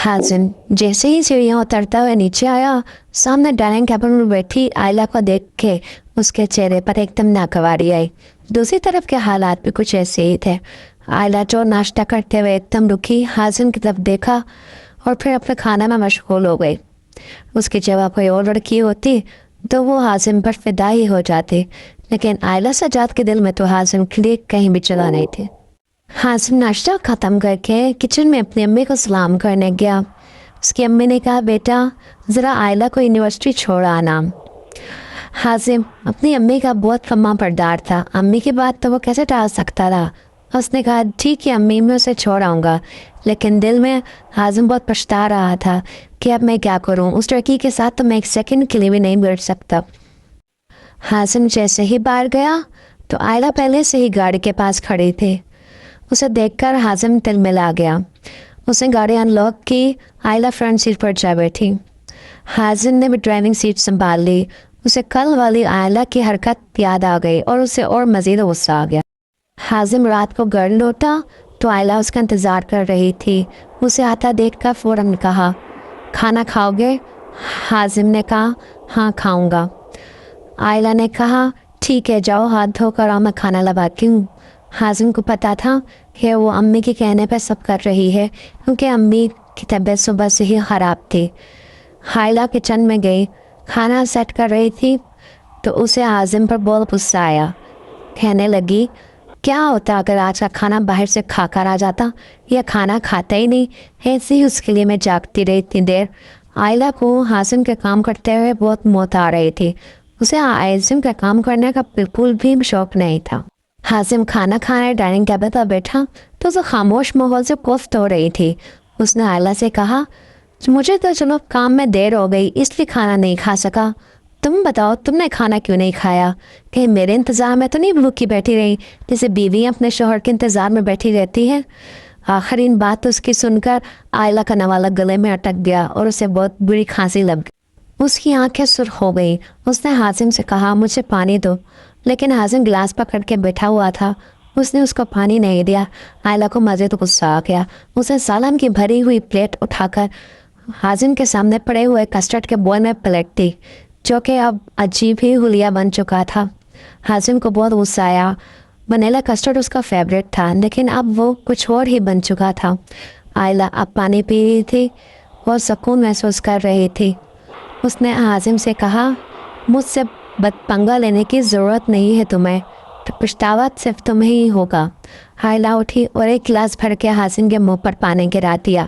हाजिम जैसे ही सीढ़ियाँ उतरता हुआ नीचे आया, सामने डाइनिंग टेबल में बैठी आयला को देख के उसके चेहरे पर एकदम नागवारी आई। दूसरी तरफ के हालात भी कुछ ऐसे ही थे। आयला जो नाश्ता करते हुए एकदम रुकी, हाजिम की तरफ देखा और फिर अपने खाना में मशगूल हो गई। उसकी जगह कोई और लड़की होती तो वो हाजिम पर फिदा ही हो जाती, लेकिन आयला सजाद के दिल में तो हाजिम के लिए कहीं भी जगह नहीं थी। हाजिम नाश्ता ख़त्म करके किचन में अपनी अम्मी को सलाम करने गया। उसकी अम्मी ने कहा, बेटा ज़रा आयला को यूनिवर्सिटी छोड़ आना। हाजिम अपनी अम्मी का बहुत कम्मा बरदार था, अम्मी की बात तो वो कैसे टाल सकता था। उसने कहा, ठीक है अम्मी, मैं उसे छोड़ आऊँगा। लेकिन दिल में हाजिम बहुत पछता रहा था कि अब मैं क्या करूँ, उस लड़की के साथ तो मैं एक सेकंड के लिए भी नहीं बैठ सकता। हाजिम जैसे ही बाहर गया तो आयला पहले से ही गाड़ी के पास खड़ी थी। उसे देखकर हाजिम दिल मिला गया। उसने गाड़ी अनलॉक की, आयला फ्रंट सीट पर जा बैठी। हाजिम ने भी ड्राइविंग सीट संभाल ली। उसे कल वाली आयला की हरकत याद आ गई और उसे और मज़ीद गुस्सा आ गया। हाजिम रात को घर लौटा तो आयला उसका इंतज़ार कर रही थी। उसे आता देखकर फ़ौरन कहा, खाना खाओगे? हाजिम ने कहा, हाँ खाऊंगा। आयला ने कहा, ठीक है जाओ हाथ धोकर आओ, मैं खाना लगाती हूँ। हाजिम को पता था कि वो अम्मी के कहने पर सब कर रही है, क्योंकि अम्मी की तबीयत सुबह से ही ख़राब थी। आयला किचन में गई, खाना सेट कर रही थी तो उसे हाजिम पर बहुत गुस्सा आया। कहने लगी, क्या होता अगर आज का खाना बाहर से खाकर आ जाता? यह खाना खाता ही नहीं, ऐसे ही उसके लिए मैं जागती रही इतनी देर। आयला को हाजिम के काम करते हुए बहुत मौत आ रही थी। उसे हाजिम का काम करने का बिल्कुल भी शौक नहीं था। हाजिम खाना खाने डाइनिंग टेबल पर बैठा तो उसे खामोश माहौल से कोफ्त हो रही थी। उसने आयला से कहा, मुझे तो चलो काम में देर हो गई इसलिए खाना नहीं खा सका, तुम बताओ तुमने खाना क्यों नहीं खाया? कहीं मेरे इंतज़ार में तो नहीं भूखी बैठी रही जैसे बीवी अपने शोहर के इंतज़ार में बैठी रहती है। आखिरीन बात उसकी सुनकर आयला का नवाला गले में अटक गया और उसे बहुत बुरी खांसी लग गई। उसकी आंखें सुर्ख हो गई। उसने हाजिम से कहा, मुझे पानी दो, लेकिन हाजिम गिलास पकड़ के बैठा हुआ था। उसने उसको पानी नहीं दिया। आयला को मज़े तो गुस्सा आ गया। उसे सालन की भरी हुई प्लेट उठाकर हाजिम के सामने पड़े हुए कस्टर्ड के बोल में पलट दी, जो कि अब अजीब ही हुलिया बन चुका था। हाजिम को बहुत गुस्सा आया। वनीला कस्टर्ड उसका फेवरेट था, लेकिन अब वो कुछ और ही बन चुका था। आयला अब पानी पी रही थी और सुकून महसूस कर रही थी। उसने हाजिम से कहा, मुझसे पंगा लेने की ज़रूरत नहीं है तुम्हें, तो पछतावा सिर्फ तुम्हें ही होगा। आयला उठी और एक गिलास भर के हाजिम के मुंह पर पानी गिरा दिया।